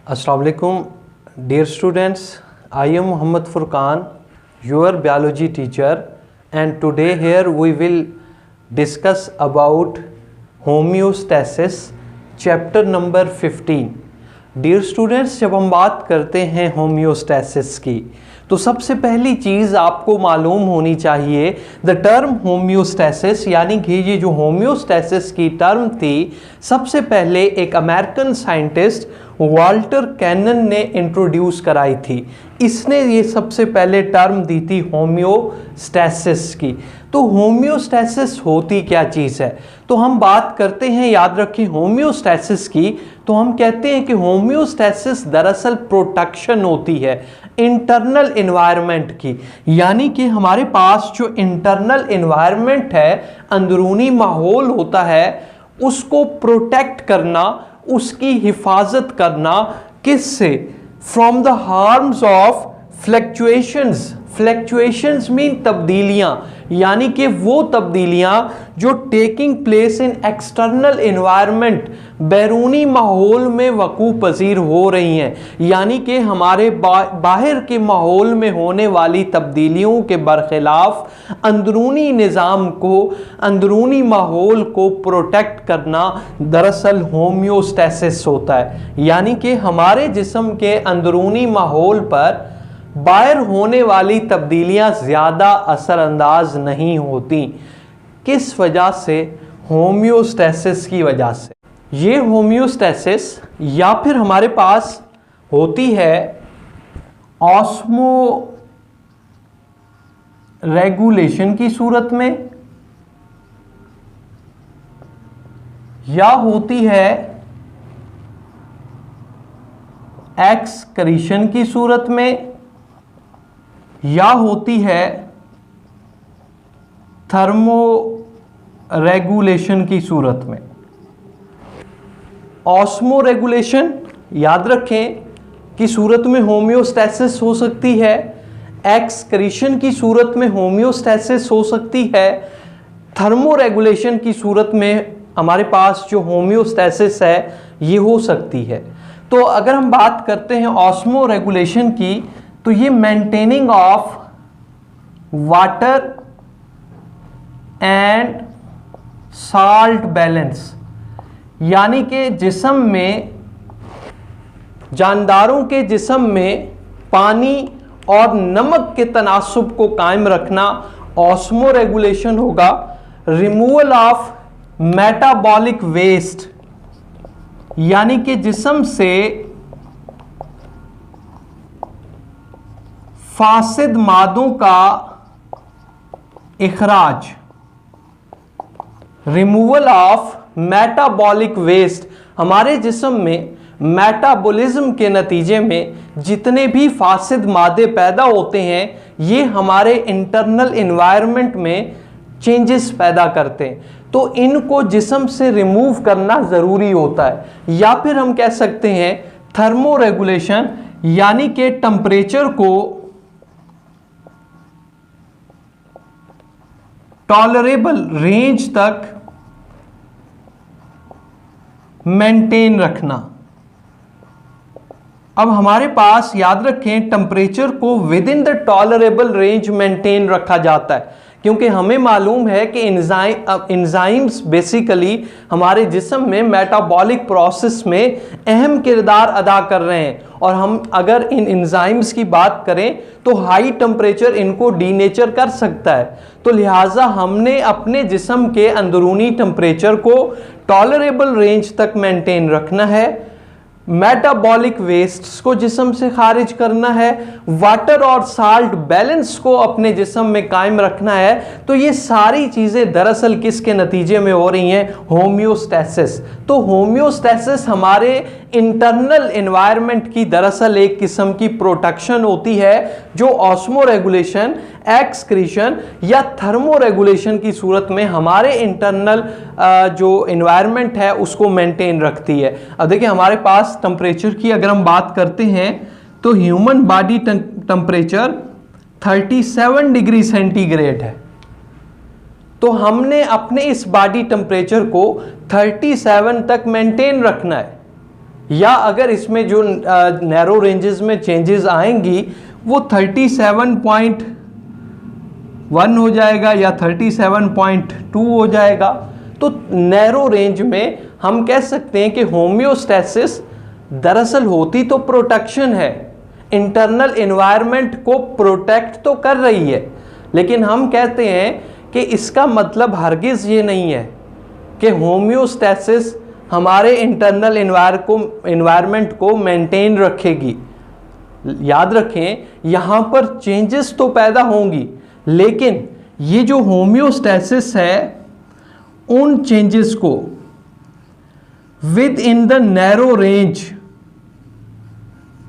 Assalamu alaikum, dear students. I am Muhammad Furqan, your biology teacher, and today here we will discuss about homeostasis, chapter number 15. Dear students, जब हम बात करते हैं homeostasis की तो सबसे पहली चीज़ आपको मालूम होनी चाहिए द टर्म होम्योस्टैसिस, यानी कि ये जो होम्योस्टैसिस की टर्म थी सबसे पहले एक अमेरिकन साइंटिस्ट वाल्टर कैनन ने इंट्रोड्यूस कराई थी। इसने ये सबसे पहले टर्म दी थी होम्योस्टैसिस की। तो होम्योस्टैसिस होती क्या चीज़ है? तो हम बात करते हैं, याद रखें, होम्योस्टैसिस की, तो हम कहते हैं कि होम्योस्टैसिस दरअसल प्रोटेक्शन होती है इंटरनल एनवायरनमेंट की, यानी कि हमारे पास जो इंटरनल एनवायरनमेंट है, अंदरूनी माहौल होता है, उसको प्रोटेक्ट करना, उसकी हिफाजत करना, किससे? From the harms of fluctuations. Fluctuations mean तब्दीलियां, यानी कि वो तब्दीलियां जो taking place in external environment, बैरूनी माहौल में वकू पजीर हो रही हैं, यानी कि हमारे बाहर के माहौल में होने वाली तब्दीलियों के बरखिलाफ अंदरूनी निज़ाम को, अंदरूनी माहौल को प्रोटेक्ट करना दरअसल होम्योस्टैसिस होता है। यानी कि हमारे जिस्म के अंदरूनी माहौल पर बाहर होने वाली तब्दीलियां ज़्यादा असरअंदाज नहीं होती। किस वजह से? होम्योस्टैसिस की वजह से। ये होम्योस्टैसिस या फिर हमारे पास होती है ऑस्मो रेगुलेशन की सूरत में, या होती है एक्सक्रीशन की सूरत में, या होती है थर्मो रेगुलेशन की सूरत में। ऑस्मो रेगुलेशन याद रखें कि सूरत में होम्योस्टैसिस हो सकती है, एक्सक्रीशन की सूरत में होम्योस्टैसिस हो सकती है, थर्मो रेगुलेशन की सूरत में हमारे पास जो होम्योस्टैसिस है ये हो सकती है। तो अगर हम बात करते हैं ऑस्मो रेगुलेशन की, तो ये maintaining of water and salt balance, यानी कि जिस्म में, जानदारों के जिस्म में पानी और नमक के तनासुब को कायम रखना ऑस्मो रेगुलेशन होगा। रिमूवल ऑफ मेटाबॉलिक वेस्ट, यानी कि जिस्म से फासिद मादों का इखराज। रिमूवल ऑफ मेटाबॉलिक वेस्ट, हमारे जिस्म में मेटाबॉलिज्म के नतीजे में जितने भी फासिद मादे पैदा होते हैं ये हमारे इंटरनल एनवायरनमेंट में चेंजेस पैदा करते हैं, तो इनको जिस्म से रिमूव करना ज़रूरी होता है। या फिर हम कह सकते हैं थर्मो रेगुलेशन, यानी कि टेम्परेचर को टॉलरेबल रेंज तक मेंटेन रखना। अब हमारे पास याद रखें टेम्परेचर को with in the tolerable range maintain रखा जाता है, क्योंकि हमें मालूम है कि एंजाइम्स बेसिकली हमारे जिस्म में मेटाबॉलिक प्रोसेस में अहम किरदार अदा कर रहे हैं, और हम अगर इन एंजाइम्स की बात करें तो हाई टेम्परेचर इनको डीनेचर कर सकता है। तो लिहाजा हमने अपने जिस्म के अंदरूनी टेम्परेचर को टॉलरेबल रेंज तक मेंटेन रखना है, मेटाबॉलिक वेस्ट्स को जिस्म से खारिज करना है, वाटर और साल्ट बैलेंस को अपने जिस्म में कायम रखना है। तो ये सारी चीज़ें दरअसल किसके नतीजे में हो रही हैं? होम्योस्टैसिस। तो होम्योस्टैसिस हमारे इंटरनल एनवायरनमेंट की दरअसल एक किस्म की प्रोटेक्शन होती है, जो ऑस्मो रेगुलेशन, एक्सक्रीशन या थर्मो रेगुलेशन की सूरत में हमारे इंटरनल जो एनवायरनमेंट है उसको मेंटेन रखती है। अब देखिए हमारे पास टेम्परेचर की अगर हम बात करते हैं तो human body temperature 37 degree centigrade है। तो हमने अपने इस बॉडी टेम्परेचर को 37 तक मेंटेन रखना है। या अगर इसमें जो नैरो रेंजेस में चेंजेस आएंगी वो 37.1 हो जाएगा या 37.2 हो जाएगा। तो नैरो रेंज में हम कह सकते हैं कि होम्योस्टैसिस दरअसल होती तो प्रोटेक्शन है, इंटरनल एनवायरनमेंट को प्रोटेक्ट तो कर रही है, लेकिन हम कहते हैं कि इसका मतलब हरगिज ये नहीं है कि होम्योस्टैसिस हमारे इंटरनल एनवायरनमेंट को मेंटेन रखेगी। याद रखें, यहां पर चेंजेस तो पैदा होंगी, लेकिन ये जो होम्योस्टैसिस है उन चेंजेस को with in the narrow range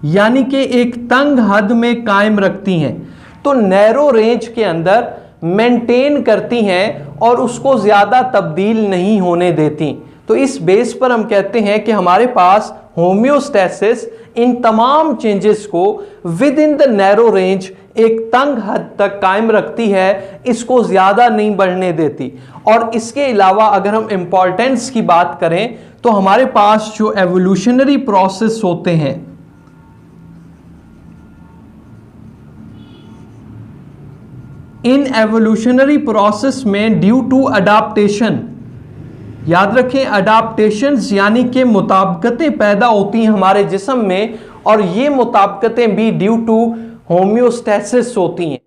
यानी कि एक तंग हद में कायम रखती हैं। तो नैरो रेंज के अंदर मेंटेन करती हैं और उसको ज्यादा तब्दील नहीं होने देती। तो इस बेस पर हम कहते हैं कि हमारे पास होम्योस्टैसिस इन तमाम चेंजेस को with in the narrow range एक तंग हद तक कायम रखती है, इसको ज्यादा नहीं बढ़ने देती। और इसके अलावा अगर हम इंपॉर्टेंस की बात करें तो हमारे पास जो एवोल्यूशनरी प्रोसेस होते हैं, इन एवोल्यूशनरी प्रोसेस में ड्यू टू अडाप्टेशन, याद रखें अडाप्टेशंस यानी कि मुताबिकतें पैदा होती हैं हमारे जिस्म में, और ये मुताबिकतें भी ड्यू टू होम्योस्टैसिस होती हैं।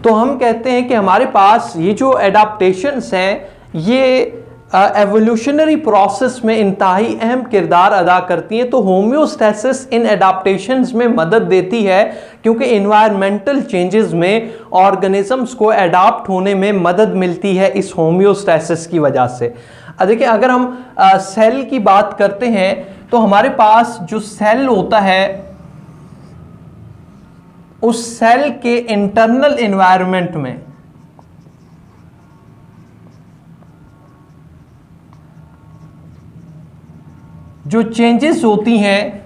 तो हम कहते हैं कि हमारे पास ये जो एडाप्टेशंस हैं ये एवोल्यूशनरी प्रोसेस में इंतहाई अहम किरदार अदा करती हैं। तो होम्योस्टैसिस इन एडाप्टेशंस में मदद देती है, क्योंकि इन्वायरमेंटल चेंजेस में ऑर्गेनिजम्स को एडाप्ट होने में मदद मिलती है इस होम्योस्टैसिस की वजह से। देखिए, अगर हम सेल की बात करते हैं तो हमारे पास जो सेल होता है उस सेल के इंटरनल एनवायरनमेंट में जो चेंजेस होती हैं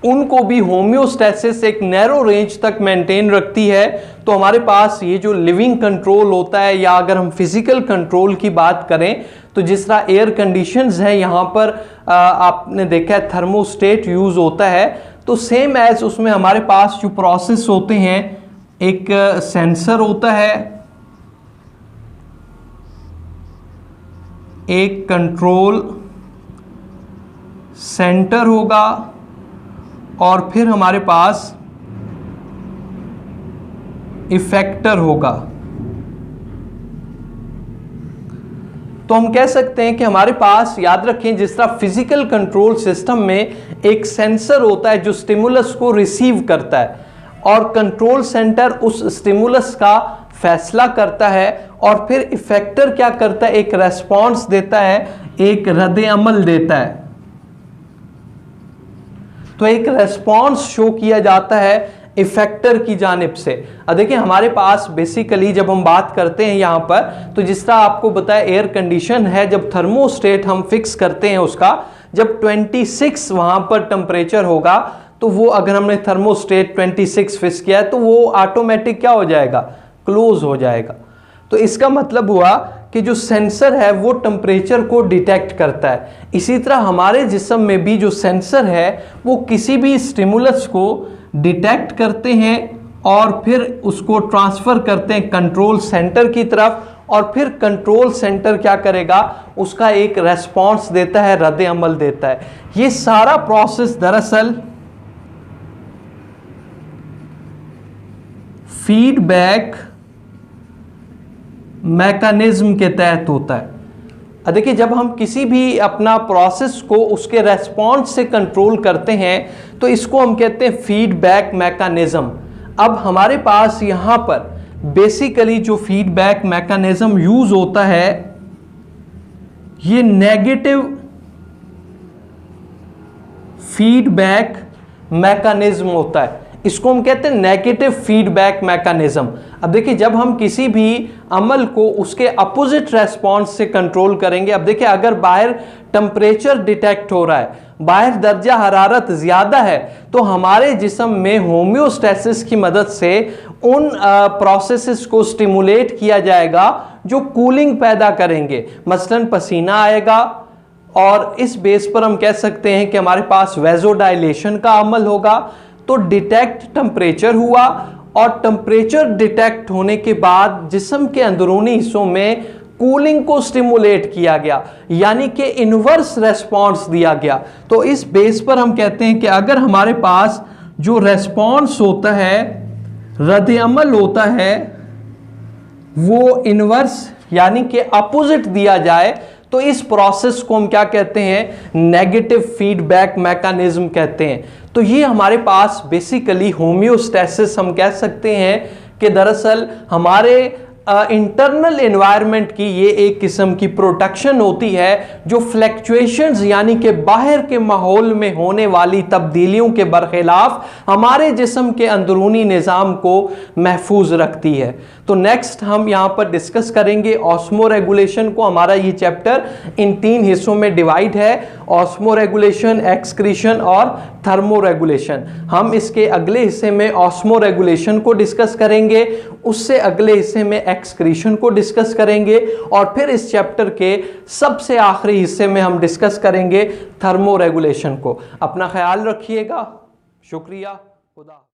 उनको भी होम्योस्टैसिस एक नैरो रेंज तक मेंटेन रखती है। तो हमारे पास ये जो लिविंग कंट्रोल होता है, या अगर हम फिजिकल कंट्रोल की बात करें तो जिस तरह एयर कंडीशंस हैं यहाँ पर आपने देखा है थर्मोस्टेट यूज होता है, तो सेम एज उसमें हमारे पास जो प्रोसेस होते हैं, एक सेंसर होता है, एक कंट्रोल सेंटर होगा, और फिर हमारे पास इफेक्टर होगा। तो हम कह सकते हैं कि हमारे पास, याद रखें, जिस तरह फिजिकल कंट्रोल सिस्टम में एक सेंसर होता है जो स्टिमुलस को रिसीव करता है, और कंट्रोल सेंटर उस स्टिमुलस का फैसला करता है, और फिर इफेक्टर क्या करता है, एक रेस्पॉन्स देता है, एक रद्द अमल देता है। तो एक रेस्पॉन्स शो किया जाता है इफेक्टर की जानिब से। अब देखिए, हमारे पास बेसिकली जब हम बात करते हैं यहाँ पर, तो जिस तरह आपको बताया एयर कंडीशन है, जब थर्मोस्टेट हम फिक्स करते हैं उसका, जब 26 वहाँ पर टेम्परेचर होगा, तो वो अगर हमने थर्मोस्टेट 26 फिक्स किया है तो वो ऑटोमेटिक क्या हो जाएगा, क्लोज हो जाएगा। तो इसका मतलब हुआ कि जो सेंसर है वो टेम्परेचर को डिटेक्ट करता है। इसी तरह हमारे जिस्म में भी जो सेंसर है वो किसी भी स्टिमुलस को डिटेक्ट करते हैं और फिर उसको ट्रांसफ़र करते हैं कंट्रोल सेंटर की तरफ, और फिर कंट्रोल सेंटर क्या करेगा, उसका एक रेस्पॉन्स देता है, रद्द अमल देता है। ये सारा प्रोसेस दरअसल फीडबैक मैकेनिज्म के तहत होता है। देखिए, जब हम किसी भी अपना प्रोसेस को उसके रेस्पॉन्स से कंट्रोल करते हैं तो इसको हम कहते हैं फीडबैक मैकेनिज्म। अब हमारे पास यहाँ पर बेसिकली जो फीडबैक मैकेनिज्म यूज होता है ये नेगेटिव फीडबैक मैकेनिज्म होता है। इसको हम कहते हैं नेगेटिव फीडबैक मैकेनिज्म। अब देखिए, जब हम किसी भी अमल को उसके अपोजिट रेस्पॉन्स से कंट्रोल करेंगे, अब देखिए अगर बाहर टेम्परेचर डिटेक्ट हो रहा है, बाहर दर्जा हरारत ज़्यादा है, तो हमारे जिस्म में होम्योस्टैसिस की मदद से उन प्रोसेसेस को स्टिमुलेट किया जाएगा जो कूलिंग पैदा करेंगे। मसलन पसीना आएगा और इस बेस पर हम कह सकते हैं कि हमारे पास वेजोडाइलेशन का अमल होगा। तो डिटेक्ट टेम्परेचर हुआ और टेम्परेचर डिटेक्ट होने के बाद जिस्म के अंदरूनी हिस्सों में कूलिंग को स्टिमुलेट किया गया, यानी कि इनवर्स रेस्पॉन्स दिया गया। तो इस बेस पर हम कहते हैं कि अगर हमारे पास जो रेस्पॉन्स होता है, रद्द अमल होता है, वो इनवर्स यानी कि अपोजिट दिया जाए तो इस प्रोसेस को हम क्या कहते हैं, नेगेटिव फीडबैक मैकेनिज्म कहते हैं। तो ये हमारे पास बेसिकली होम्योस्टैसिस हम कह सकते हैं कि दरअसल हमारे इंटरनल एनवायरनमेंट की ये एक किस्म की प्रोटेक्शन होती है जो फ्लैक्चुएशंस यानी कि बाहर के माहौल में होने वाली तब्दीलियों के बरखिलाफ हमारे जिस्म के अंदरूनी निज़ाम को महफूज रखती है। तो नेक्स्ट हम यहाँ पर डिस्कस करेंगे ऑस्मो रेगुलेशन को। हमारा ये चैप्टर इन 3 हिस्सों में डिवाइड है, ऑस्मो रेगुलेशन, एक्सक्रीशन और थर्मो रेगुलेशन। हम इसके अगले हिस्से में ऑस्मो रेगुलेशन को डिस्कस करेंगे, उससे अगले हिस्से में एक्सक्रीशन को डिस्कस करेंगे और फिर इस चैप्टर के सबसे आखिरी हिस्से में हम डिस्कस करेंगे थर्मो रेगुलेशन को। अपना ख्याल रखिएगा। शुक्रिया। खुदा।